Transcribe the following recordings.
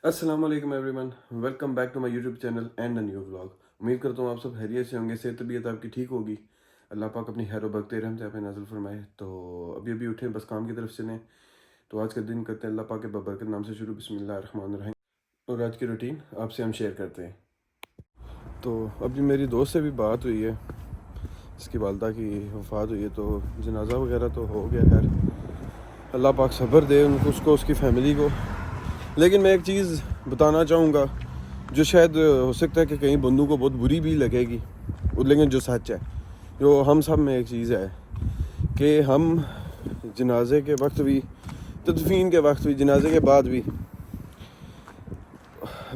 अस्सलाम वालेकुम everyone, welcome back to my YouTube channel and a new vlog. उम्मीद करता हूँ आप सब खैरियत से होंगे, सेहत तबीयत आपकी ठीक होगी। अल्लाह पाक अपनी खैर बरकत रहमत आप पे नाज़िल फरमाए। तो अभी अभी उठे, बस काम की तरफ से ने। तो आज का दिन करते हैं अल्लाह पाक के बरकत नाम से शुरू, बिस्मिल्लाह रहमान रहीम। और आज की रूटीन आपसे हम शेयर करते हैं। तो अभी मेरी दोस्त से भी बात हुई है, इसकी वालदा की वफ़ात हुई है, तो जनाजा वगैरह तो हो गया। खैर अल्लाह पाक सब्र दे उनको, उसको, उसकी फ़ैमिली को। लेकिन मैं एक चीज़ बताना चाहूँगा जो शायद हो सकता है कि कई बंदों को बहुत बुरी भी लगेगी, लेकिन जो सच है, जो हम सब में एक चीज़ है कि हम जनाजे के वक्त भी, तदफीन के वक्त भी, जनाजे के बाद भी,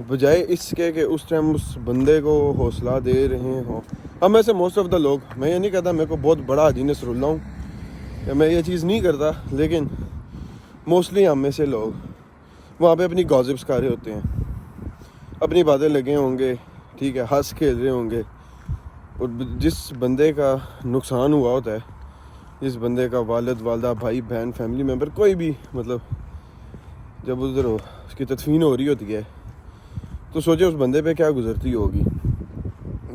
बजाय इसके कि उस टाइम उस बंदे को हौसला दे रहे हों, हम में से मोस्ट ऑफ द लोग, मैं ये नहीं कहता मेरे को बहुत बड़ा अदीन नसरुल्ला हूँ या मैं ये चीज़ नहीं करता, लेकिन मोस्टली हम में से लोग वहाँ पे अपनी गॉसिप्स कर रहे होते हैं, अपनी बातें लगे होंगे, ठीक है, हंस खेल रहे होंगे। और जिस बंदे का नुकसान हुआ होता है, जिस बंदे का वालिद वालदा भाई बहन फैमिली मेम्बर कोई भी, मतलब जब उधर हो, उसकी तदफीन हो रही होती है, तो सोचे उस बंदे पे क्या गुजरती होगी।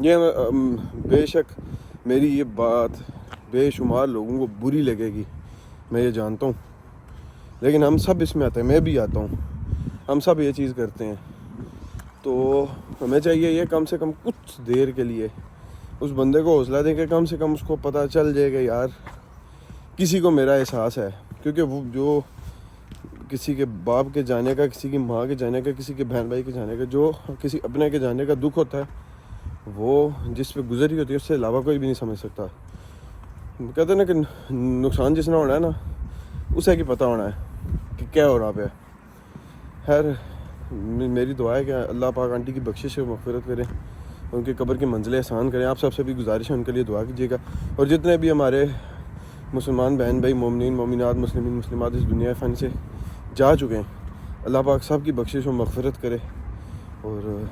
ये बेशक मेरी ये बात बेशुमार लोगों को बुरी लगेगी, मैं ये जानता हूँ, लेकिन हम सब इसमें आते हैं, मैं भी आता हूँ, हम सब ये चीज़ करते हैं। तो हमें चाहिए ये कम से कम कुछ देर के लिए उस बंदे को हौसला दें कि कम से कम उसको पता चल जाएगा यार किसी को मेरा एहसास है। क्योंकि वो जो किसी के बाप के जाने का, किसी की माँ के जाने का, किसी के बहन भाई के जाने का, जो किसी अपने के जाने का दुख होता है, वो जिस पे गुजरी होती है उससे अलावा कोई भी नहीं समझ सकता। कहते हैं ना कि नुकसान जिसने होना है ना, उसे की पता होना है कि क्या हो रहा पे। खैर मेरी दुआ है कि अल्लाह पाक आंटी की बख्शिश और मग़फ़िरत करें, उनकी कब्र की मंजिलें आसान करें। आप सबसे भी गुजारिश है उनके लिए दुआ कीजिएगा। और जितने भी हमारे मुसलमान बहन भाई, मोमिनीन मोमिनात, मुस्लिमीन मुस्लिमात इस दुनिया फ़न से जा चुके हैं, अल्लाह पाक सब की बख्शिश और मग़फ़िरत करे। और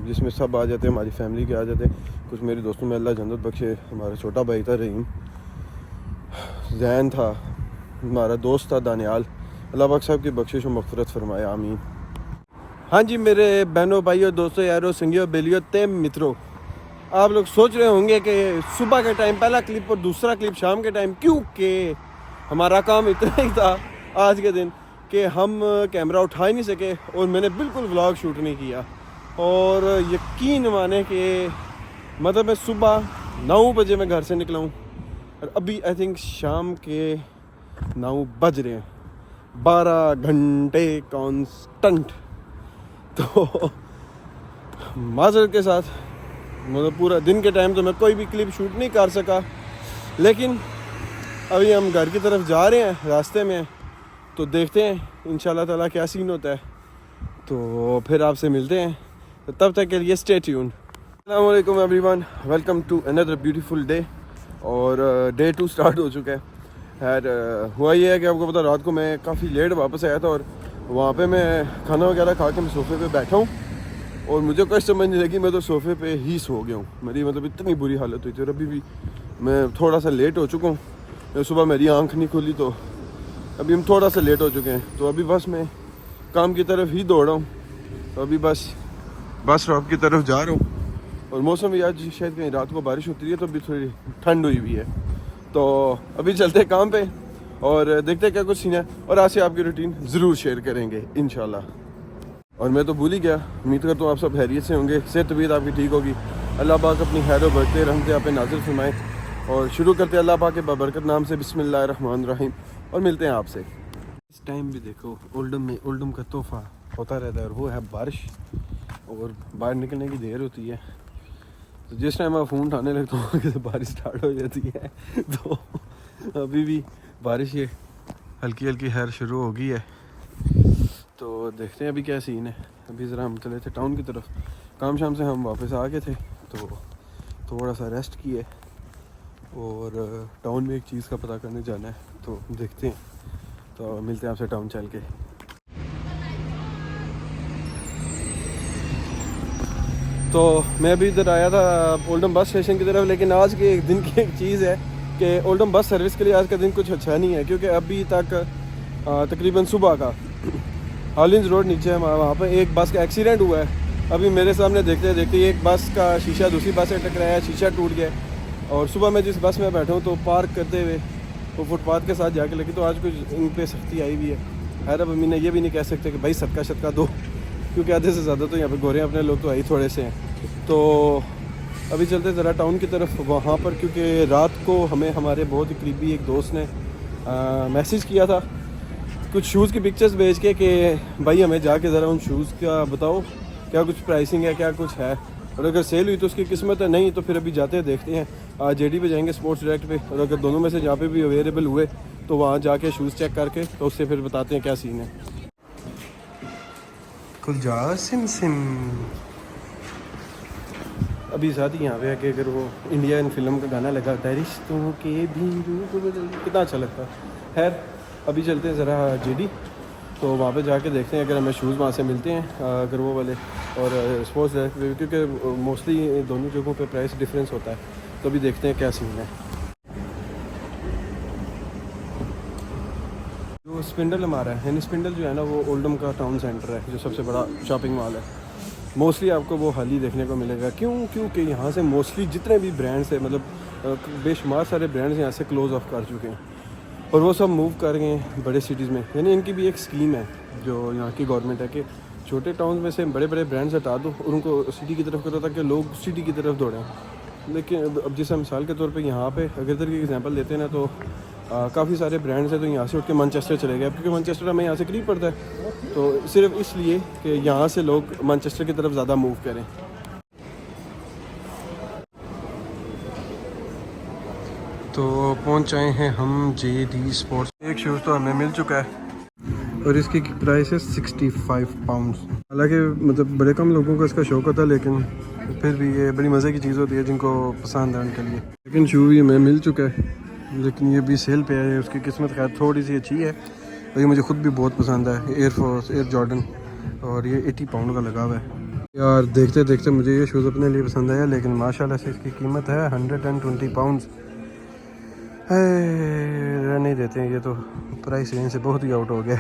जिसमें सब आ जाते हैं, हमारी फैमिली के आ जाते हैं। कुछ मेरे दोस्तों में अल्लाह जन्नत बख्शे। हमारा छोटा भाई था रहीम, जैन था, हमारा दोस्त था दानियाल, अल्लाह पाक सब की बख्शिश और मग़फ़िरत फरमाए, आमीन। हाँ जी मेरे बहनों भाइयों दोस्तों यारों संगियों बेलियों ते मित्रों, आप लोग सोच रहे होंगे कि सुबह के टाइम पहला क्लिप और दूसरा क्लिप शाम के टाइम, क्योंकि हमारा काम इतना ही था आज के दिन कि हम कैमरा उठा ही नहीं सके और मैंने बिल्कुल व्लॉग शूट नहीं किया। और यकीन माने कि मतलब मैं सुबह 9 बजे मैं घर से निकला हूँ और अभी आई थिंक शाम के 9 बज रहे हैं, 12 घंटे कॉन्स्टेंट। तो माज़रत के साथ, मतलब पूरा दिन के टाइम तो मैं कोई भी क्लिप शूट नहीं कर सका, लेकिन अभी हम घर की तरफ जा रहे हैं, रास्ते में, तो देखते हैं इंशाल्लाह ताला क्या सीन होता है। तो फिर आपसे मिलते हैं, तो तब तक के लिए स्टे ट्यून। अस्सलाम वालेकुम everyone, welcome to another beautiful day. और डे 2 स्टार्ट हो चुका है। खैर हुआ ये है कि आपको पता, रात को मैं काफ़ी लेट वापस आया था और वहाँ पे मैं खाना वगैरह खा के मैं सोफ़े पे बैठा हूँ और मुझे कोई समझ नहीं लगी, मैं तो सोफ़े पे ही सो गया हूँ। मेरी मतलब इतनी बुरी हालत हुई थी और अभी भी मैं थोड़ा सा लेट हो चुका हूँ। सुबह मेरी आँख नहीं खुली, तो अभी हम थोड़ा सा लेट हो चुके हैं। तो अभी बस मैं काम की तरफ ही दौड़ा हूँ, तो अभी बस स्टॉप की तरफ जा रहा हूँ। और मौसम भी आज शायद कहीं रात को बारिश होती है, तो अभी थोड़ी ठंड हुई हुई है। तो अभी चलते हैं काम पे और देखते हैं क्या कुछ सीन है, और आज से आपकी रूटीन ज़रूर शेयर करेंगे इंशाल्लाह। और मैं तो भूल ही गया, उम्मीद करता हूँ आप सब खैरियत से होंगे, सेहत तबीयत आपकी ठीक होगी। अल्लाह पाक अपनी खैर और बरकत रहमत आप पे नाज़िल फरमाए। और शुरू करते हैं अल्लाह पाक के बरकत नाम से, बिस्मिल्लाह रहमान रहीम, और मिलते हैं आपसे। इस टाइम भी देखो ओल्डम का तोहफ़ा होता रहता है, और वो है बारिश। और बाहर निकलने की देर होती है, तो जिस टाइम मैं फ़ोन उठाने लगता हूँ कि बारिश स्टार्ट हो जाती है। तो अभी भी बारिश ये हल्की हल्की खैर शुरू हो गई है, तो देखते हैं अभी क्या सीन है। अभी ज़रा हम चले थे टाउन की तरफ, काम शाम से हम वापस आ गए थे, तो थोड़ा सा रेस्ट किए और टाउन में एक चीज़ का पता करने जाना है, तो देखते हैं। तो मिलते हैं आपसे टाउन चल के। तो मैं भी इधर आया था ओल्डम बस स्टेशन की तरफ, लेकिन आज के दिन की एक चीज़ है कि ओल्डम बस सर्विस के लिए आज का दिन कुछ अच्छा नहीं है, क्योंकि अभी तक तकरीबन सुबह का हॉलिंस रोड नीचे है, वहाँ पर एक बस का एक्सीडेंट हुआ है अभी मेरे सामने। देखते देखते एक बस का शीशा दूसरी बस से टकराया, शीशा टूट गया। और सुबह मैं जिस बस में बैठा हूँ तो पार्क करते हुए वो फुटपाथ के साथ जाके लगी, तो आज कुछ इन पे सख्ती आई हुई है। खैर अब अम्मी ने ये भी नहीं कह सकते कि भाई सदका दो, क्योंकि आधे से ज़्यादा तो यहाँ पे गोरे अपने लोग तो आई थोड़े से हैं। तो अभी चलते ज़रा टाउन की तरफ वहाँ पर, क्योंकि रात को हमें हमारे बहुत ही करीबी एक दोस्त ने मैसेज किया था कुछ शूज़ की पिक्चर्स भेज के कि भाई हमें जाके ज़रा उन शूज़ का बताओ क्या कुछ प्राइसिंग है, क्या कुछ है, और अगर सेल हुई तो उसकी किस्मत है, नहीं तो फिर अभी जाते हैं देखते हैं। आज जेडी पे जाएंगे, स्पोर्ट्स डायरेक्ट पे, और अगर दोनों में से जहाँ पे भी अवेलेबल हुए तो वहाँ जाके शूज़ चेक करके तो उससे फिर बताते हैं क्या सीन है। खुल जा सिम सिम। अभी साथ ही यहाँ पे है कि अगर वो इंडियन फिल्म का गाना लगा होता है, रिश्तों के भी रूप बदल, कितना अच्छा लगता है। खैर अभी चलते हैं ज़रा जेडी, तो वहाँ पे जाके देखते हैं अगर हमें शूज़ वहाँ से मिलते हैं, अगर वो वाले और स्पोर्ट्स डायरेक्ट, क्योंकि मोस्टली दोनों जगहों पे प्राइस डिफरेंस होता है। तो अभी देखते हैं क्या सीन है। जो स्पिंडल हमारा है, यानी स्पिंडल जो है ना वो ओल्डम का टाउन सेंटर है, जो सबसे बड़ा शॉपिंग मॉल है। मोस्टली आपको वो हाल ही देखने को मिलेगा। क्योंकि यहाँ से मोस्टली जितने भी ब्रांड्स हैं, मतलब बेशुमार सारे ब्रांड्स यहाँ से क्लोज़ ऑफ कर चुके हैं और वो सब मूव कर गए हैं बड़े सिटीज़ में। यानी इनकी भी एक स्कीम है जो यहाँ की गवर्नमेंट है कि छोटे टाउन में से बड़े बड़े ब्रांड्स हटा दो और उनको सिटी की तरफ करो ताकि लोग सिटी की तरफ दौड़ें। लेकिन अब जैसे मिसाल के तौर पे यहाँ पे अगर इधर की एग्जांपल लेते हैं ना, तो काफ़ी सारे ब्रांड्स हैं तो यहाँ से उठ के मैनचेस्टर चले गए, क्योंकि मैनचेस्टर हमें यहाँ से करीब पड़ता है, तो सिर्फ इसलिए कि यहाँ से लोग मैनचेस्टर की तरफ ज़्यादा मूव करें। तो पहुँच आए हैं हम JD स्पोर्ट्स। एक शूज़ तो हमें मिल चुका है और इसकी प्राइस है 65 पाउंड्स। हालांकि मतलब बड़े कम लोगों को इसका शौक होता है, लेकिन फिर भी ये बड़ी मज़े की चीज़ होती है जिनको पसंद है उनके लिए। लेकिन शू ये हमें मिल चुका है, लेकिन ये भी सेल पे है। उसकी किस्मत खैर थोड़ी सी अच्छी है और ये मुझे ख़ुद भी बहुत पसंद है, एयर जॉर्डन, और ये 80 पाउंड का लगा हुआ है। यार देखते देखते मुझे ये शूज़ अपने लिए पसंद आया, लेकिन माशाल्लाह से इसकी कीमत है 120 पाउंड्स। रहने देते हैं, ये तो प्राइस रेंज से बहुत ही आउट हो गया।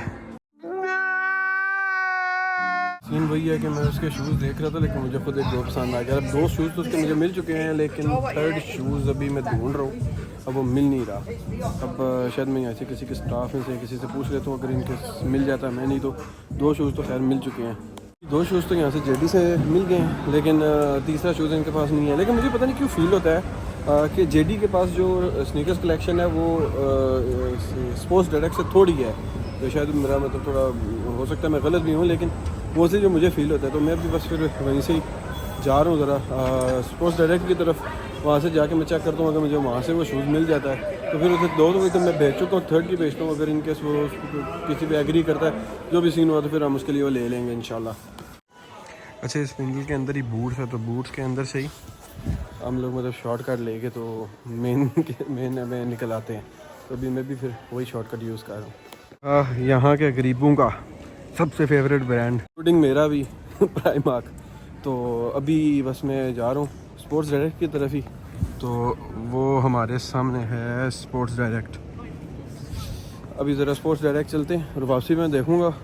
सीन वही है कि मैं उसके शूज़ देख रहा था, लेकिन मुझे खुद एक दो पसंद आ गया। अब दो शूज़ तो उसके मुझे मिल चुके हैं, लेकिन थर्ड शूज़ अभी मैं ढूंढ रहा हूँ, अब वो मिल नहीं रहा। अब शायद मैं यहाँ से किसी के स्टाफ में से किसी से पूछ लेता हूँ, अगर इनके मिल जाता है। मैं नहीं तो दो शूज़ तो खैर मिल चुके हैं। दो शूज़ तो यहाँ से JD से मिल गए हैं, लेकिन तीसरा शूज़ इनके पास नहीं है। लेकिन मुझे पता नहीं क्यों फील होता है कि JD के पास जो स्नीकर्स कलेक्शन है वो स्पोर्ट्स डायरेक्ट से थोड़ी है। तो शायद मेरा मतलब थोड़ा हो सकता है मैं गलत भी हूँ, लेकिन वो से जो मुझे फील होता है, तो मैं भी बस फिर वहीं से ही जा रहा हूँ ज़रा स्पोर्ट्स डायरेक्ट की तरफ। वहाँ से जाके मैं चेक करता हूँ, अगर मुझे वहाँ से वो शूज़ मिल जाता है तो फिर उसे दो तो मैं भेज चुका हूँ, थर्ड की भेजता हूँ। अगर इनकेस वो किसी पे एग्री करता है, जो भी सीन हुआ, तो फिर हम उसके लिए वो ले लेंगे इंशाल्लाह। अच्छा, इस पिंडल के अंदर ही बूट्स है, तो बूट्स के अंदर से ही हम लोग मतलब शॉर्टकट लेके तो मेन में निकल आते हैं। तो अभी मैं भी फिर वही शॉर्टकट यूज़ कर रहा हूँ। यहाँ के गरीबों का सबसे फेवरेट ब्रांड, इंक्लूडिंग मेरा भी, प्राइमार्क। तो अभी बस मैं जा रहा हूँ स्पोर्ट्स डायरेक्ट की तरफ ही, तो वो हमारे सामने है स्पोर्ट्स डायरेक्ट। अभी ज़रा स्पोर्ट्स डायरेक्ट चलते हैं और वापसी में देखूँगा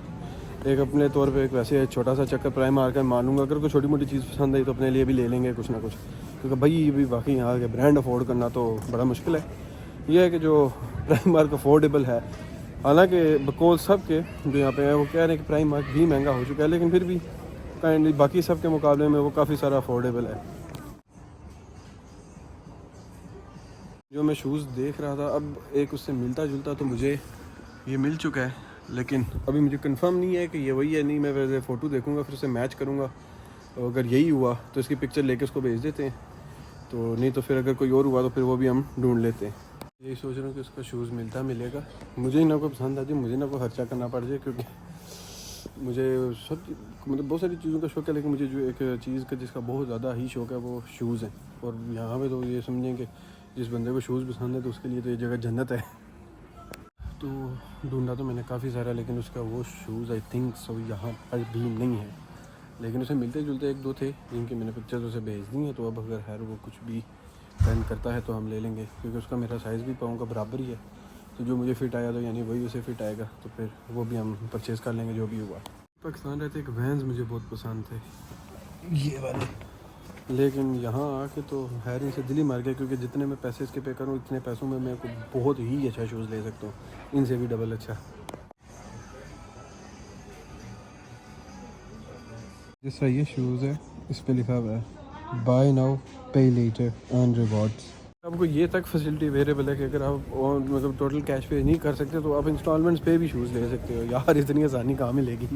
एक अपने तौर पे एक वैसे छोटा सा चक्कर प्राइमार्क में मारूंगा। अगर कोई छोटी मोटी चीज़ पसंद आई तो अपने लिए भी ले लेंगे कुछ ना कुछ, क्योंकि भाई ये भी बाकी यहाँ के ब्रांड अफोर्ड करना तो बड़ा मुश्किल है। यह है कि जो प्राइमार्क अफोर्डेबल है, हालांकि बकौल सब के जो यहाँ पे हैं वो कह रहे हैं कि प्राइमार्क भी महंगा हो चुका है, लेकिन फिर भी काइंडली बाकी सब के मुकाबले में वो काफ़ी सारा अफोर्डेबल है। जो मैं शूज़ देख रहा था, अब एक उससे मिलता जुलता तो मुझे ये मिल चुका है, लेकिन अभी मुझे कंफर्म नहीं है कि ये वही है। नहीं, मैं वैसे फ़ोटो देखूंगा, फिर उसे मैच करूंगा, और अगर यही हुआ तो इसकी पिक्चर लेके उसको भेज देते हैं। तो नहीं तो फिर अगर कोई और हुआ तो फिर वो भी हम ढूंढ लेते हैं। यही सोच रहा हूँ कि उसका शूज़ मिलेगा, मुझे ही ना कोई पसंद आ जाए, मुझे ना कोई खर्चा करना पड़ जाए, क्योंकि मुझे सब मतलब बहुत सारी चीज़ों का शौक़ है, लेकिन मुझे जो एक चीज़ का जिसका बहुत ज़्यादा ही शौक़ है वो शूज़ है। और यहाँ पर तो ये समझें कि जिस बंदे को शूज़ पसंद है तो उसके लिए तो ये जगह जन्नत है। तो ढूंढा तो मैंने काफ़ी सारा, लेकिन उसका वो शूज़ आई थिंक सो यहाँ पर भी नहीं है। लेकिन उसे मिलते जुलते एक दो थे जिनकी मैंने पिक्चर्स उसे भेज दी हैं। तो अब अगर है वो कुछ भी ट्रेंड करता है तो हम ले लेंगे, क्योंकि उसका मेरा साइज़ भी पाँव का बराबर ही है तो जो मुझे फ़िट आया तो यानी वही उसे फ़िट आएगा, तो फिर वो भी हम परचेज़ कर लेंगे जो भी हुआ। पाकिस्तान रहते एक वैन्स मुझे बहुत पसंद थे, ये वाले, लेकिन यहाँ आके तो हैरिंग से दिल ही मार गया, क्योंकि जितने मैं पैसे इसके पे करूँ इतने पैसों में मैं को बहुत ही अच्छा शूज़ ले सकता हूँ, इनसे भी डबल अच्छा। जिस तरह ये शूज़ है इस पे लिखा हुआ है बाय नाउ पे लेटर अर्न रिवॉर्ड्स। आपको ये तक फैसिलिटी अवेलेबल है कि अगर आप मतलब टोटल कैश पे नहीं कर सकते तो आप इंस्टॉलमेंट्स पे भी शूज़ ले सकते हो। यार इतनी आसानी कहाँ मिलेगी,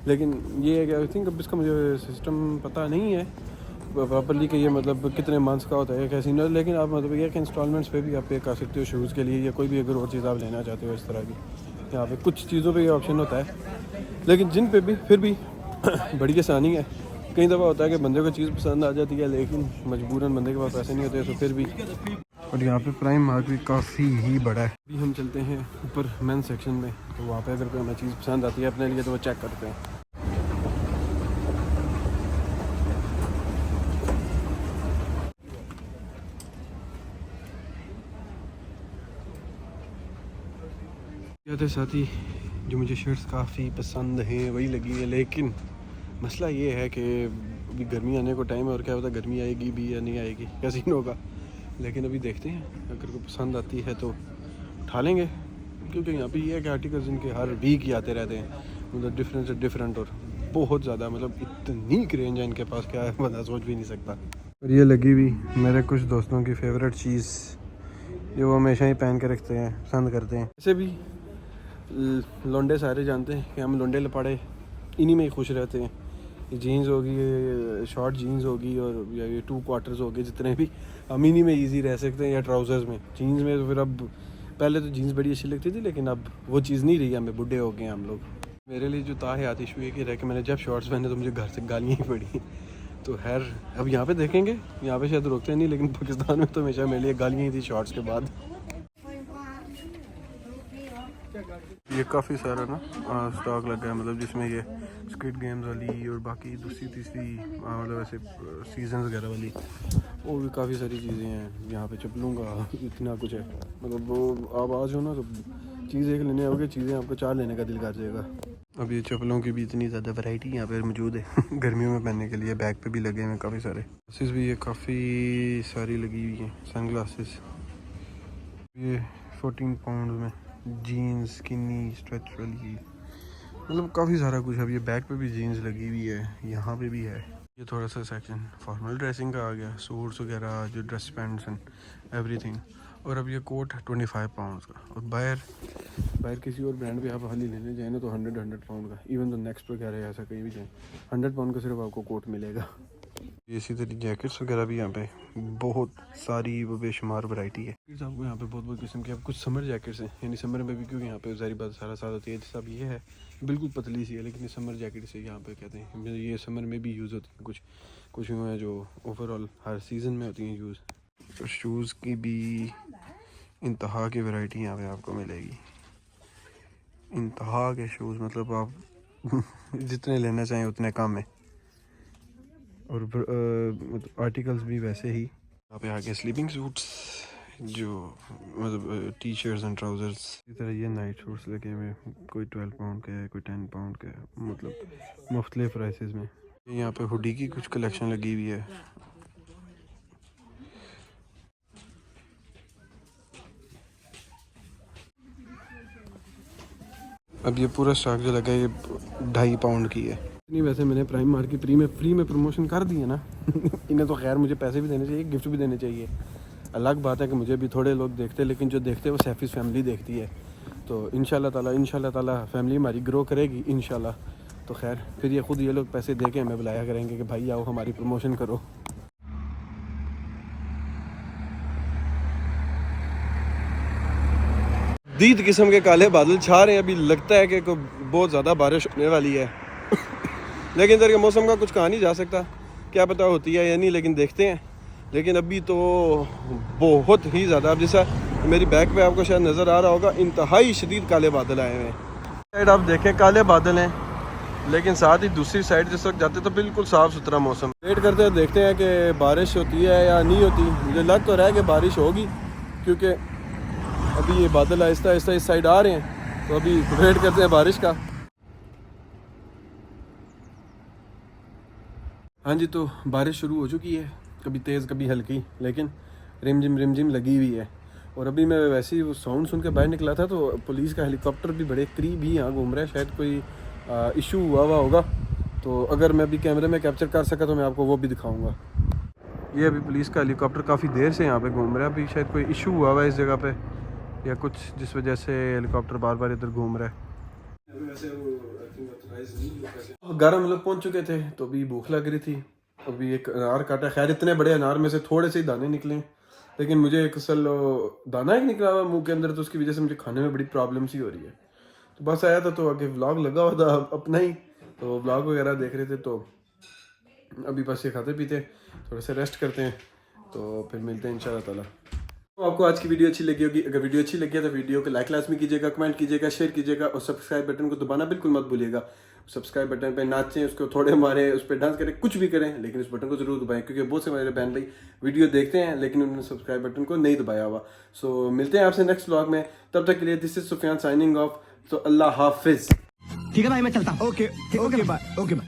लेकिन ये है कि आई थिंक अब इसका मुझे सिस्टम पता नहीं है प्रॉपरली कि ये मतलब कितने मंथ्स का होता है कैसी नहीं, लेकिन आप मतलब ये कि इंस्टॉलमेंट्स पे भी आप पे कर सकते हो शूज़ के लिए, या कोई भी अगर और चीज़ आप लेना चाहते हो इस तरह की। यहाँ पे कुछ चीज़ों पे ये ऑप्शन होता है, लेकिन जिन पे भी फिर भी बड़ी आसानी है। कई दफ़ा होता है कि बंदे को चीज़ पसंद आ जाती है लेकिन मजबूरन बंदे के पास पैसे नहीं होते, तो फिर भी। और यहाँ पे प्राइम मार्क भी काफ़ी ही बड़ा है। अभी हम चलते हैं ऊपर मेन सेक्शन में, तो वहाँ पे अगर कोई हमें चीज़ पसंद आती है अपने लिए तो वो चेक करते हैं। कहते साथ ही जो मुझे शर्ट्स काफ़ी पसंद हैं वही लगी है, लेकिन मसला ये है कि अभी गर्मी आने को टाइम है और क्या पता गर्मी आएगी भी या नहीं आएगी, क्या सीन होगा। लेकिन अभी देखते हैं, अगर कोई पसंद आती है तो उठा लेंगे, क्योंकि यहाँ पे ये है कि आर्टिकल्स इनके हर वीक ही आते रहते हैं, मतलब डिफरेंट से डिफरेंट, और बहुत ज़्यादा मतलब इतनी रेंज है इनके पास, क्या है बंदा सोच भी नहीं सकता। और ये लगी हुई मेरे कुछ दोस्तों की फेवरेट चीज़ जो वो हमेशा ही पहन के रखते हैं, पसंद करते हैं। ऐसे भी लौंडे सारे जानते हैं कि हम लौंडे लपाड़े इन्हीं में ही खुश रहते हैं। ये जीन्स होगी, शॉर्ट जीन्स होगी, और या ये 2 क्वार्टर्स हो गए, जितने भी हम इन्हीं में इजी रह सकते हैं, या ट्राउज़र्स में। जीन्स में तो फिर अब पहले तो जीन्स बड़ी अच्छी लगती थी, लेकिन अब वो चीज़ नहीं रही, हमें बुढ़े हो गए हैं हम लोग। मेरे लिए जो ताह आतिश हुई कि रह के मैंने जब शॉर्ट्स पहने तो मुझे घर से गालियाँ ही पड़ी। तो खैर अब यहाँ पे देखेंगे, यहाँ पे शायद रोकते नहीं, लेकिन पाकिस्तान में तो हमेशा मेरे लिए गालियाँ ही थी शॉर्ट्स के बाद। ये काफ़ी सारा ना स्टॉक लगा है, मतलब जिसमें ये स्क्विड गेम्स वाली और बाकी दूसरी तीसरी मतलब ऐसे सीजन वगैरह वाली और भी काफ़ी सारी चीज़ें हैं। यहाँ पे चप्पलों का इतना कुछ है, मतलब वो आप आ जाओ ना तो चीज़ एक लेने आओगे, चीज़ें आपको 4 लेने का दिल कर जाएगा। अब ये चप्पलों की भी इतनी ज़्यादा वैरायटी यहाँ पे मौजूद है गर्मियों में पहनने के लिए। बैग पे भी लगे हैं काफ़ी सारे ग्लासेस भी, ये काफ़ी सारी लगी हुई हैं सन ग्लासेस। ये 14 पाउंड में जीन्स स्किनी स्ट्रेच वाली, मतलब काफ़ी सारा कुछ है। अब ये बैक पे भी जीन्स लगी हुई है, यहाँ पे भी है। ये थोड़ा सा सेक्शन फॉर्मल ड्रेसिंग का आ गया, सूट्स वगैरह जो ड्रेस पैंट्स एंड एवरीथिंग। और अब ये कोट 25 पाउंड का, और बाहर किसी और ब्रांड पे आप हाली लेने जाए ना तो 100 पाउंड का, इवन तो नेक्स्ट वगैरह ऐसा कहीं भी जाए 100 पाउंड का सिर्फ आपको कोट मिलेगा। इसी तरह जैकेट्स वगैरह भी यहाँ पे बहुत सारी वो बेशुमार वैरायटी है। आपको यहाँ पे बहुत किस्म के, अब कुछ समर जैकेट्स हैं, यानी समर में भी, क्योंकि यहाँ पे सारी बात सारा साथ होती है। सब ये है बिल्कुल पतली सी है, लेकिन ये समर जैकेट से यहाँ पे कहते हैं ये समर में भी यूज़ होती है। कुछ हैं जो ओवरऑल हर सीज़न में होती हैं यूज़। और शूज़ की भी इंतहा की वैरायटी यहाँ पे आपको मिलेगी, इंतहा के शूज़, मतलब आप जितने लेना चाहें उतने कम है। और आर्टिकल्स भी वैसे ही। यहाँ पे आगे स्लीपिंग सूट्स जो मतलब टी शर्ट्स एंड ट्राउज़र्स। इसी तरह ये नाइट सूट्स लगे हुए, कोई 12 पाउंड का है, कोई 10 पाउंड का है, मतलब मुख्तलिफ प्राइसेस में। यहाँ पे हुडी की कुछ कलेक्शन लगी हुई है। अब ये पूरा स्टॉक जो लगा है ये 2.5 पाउंड की है। नहीं वैसे मैंने प्राइम मार्क की फ्री में प्रमोशन कर दी है ना इन्हें तो खैर मुझे पैसे भी देने चाहिए, गिफ्ट भी देने चाहिए। अलग बात है कि मुझे भी थोड़े लोग देखते हैं, लेकिन जो देखते हैं वो सैफिस फैमिली देखती है। तो इंशाल्लाह ताला फैमिली हमारी ग्रो करेगी इंशाल्लाह। तो खैर फिर ये ख़ुद ये लोग पैसे दे के हमें बुलाया करेंगे कि भाई आओ हमारी प्रमोशन करो। दीद किस्म के काले बादल छा रहे हैं, अभी लगता है कि बहुत ज़्यादा बारिश होने वाली है लेकिन इधर के मौसम का कुछ कहा नहीं जा सकता, क्या पता होती है या नहीं, लेकिन देखते हैं। लेकिन अभी तो बहुत ही ज़्यादा, अब जैसा मेरी बैक पे आपको शायद नज़र आ रहा होगा, इंतहाई शदीद काले बादल आए हैं। साइड आप देखें काले बादल हैं, लेकिन साथ ही दूसरी साइड जिस वक्त जाते तो बिल्कुल साफ़ सुथरा मौसम। वेट करते हैं, देखते हैं कि बारिश होती है या नहीं होती। मुझे लग तो रहा है कि बारिश होगी, क्योंकि अभी ये बादल आहिस्ता आहिस्ता इस साइड आ रहे हैं, तो अभी वेट करते हैं बारिश का। हाँ जी, तो बारिश शुरू हो चुकी है, कभी तेज़ कभी हल्की, लेकिन रिमझिम लगी हुई है। और अभी मैं वैसे ही वो साउंड सुन के बाहर निकला था, तो पुलिस का हेलीकॉप्टर भी बड़े करीब ही यहाँ घूम रहा है। शायद कोई इशू हुआ होगा, तो अगर मैं अभी कैमरे में कैप्चर कर सका तो मैं आपको वो भी दिखाऊंगा। ये अभी पुलिस का हेलीकॉप्टर काफ़ी देर से यहाँ पे घूम रहा है। अभी शायद कोई इशू हुआ हुआ है इस जगह पे या कुछ, जिस वजह से हेलीकॉप्टर बार बार इधर घूम रहा है। घर हम लोग पहुँच चुके थे, तो अभी भूख लग रही थी। अभी एक अनार काटा, खैर इतने बड़े अनार में से थोड़े से ही दाने निकले, लेकिन मुझे एक असल दाना ही निकला हुआ मुंह के अंदर, तो उसकी वजह से मुझे खाने में बड़ी प्रॉब्लम सी हो रही है। तो बस आया था, तो आगे व्लॉग लगा हुआ था अपना ही, तो व्लॉग वगैरह देख रहे थे। तो अभी बस ये खाते पीते थोड़ा सा रेस्ट करते हैं, तो फिर मिलते हैं इंशाल्लाह ताला। तो आपको आज की वीडियो अच्छी लगी होगी। अगर वीडियो अच्छी लगी है तो वीडियो को लाइक लाजमी कीजिएगा, कमेंट कीजिएगा, शेयर कीजिएगा और सब्सक्राइब बटन को दबाना बिल्कुल मत भूलिएगा। सब्सक्राइब बटन पे नाचें, उसको थोड़े मारें, उस पर डांस करें, कुछ भी करें, लेकिन उस बटन को जरूर दबाएं, क्योंकि बहुत से मेरे बहन भाई वीडियो देखते हैं लेकिन उन्होंने सब्सक्राइब बटन को नहीं दबाया हुआ। सो मिलते हैं आपसे नेक्स्ट व्लॉग में, तब तक के लिए this is Sufiyan signing off. तो अल्लाह हाफिज। ठीक है भाई, मैं चलता हूँ। Okay bye.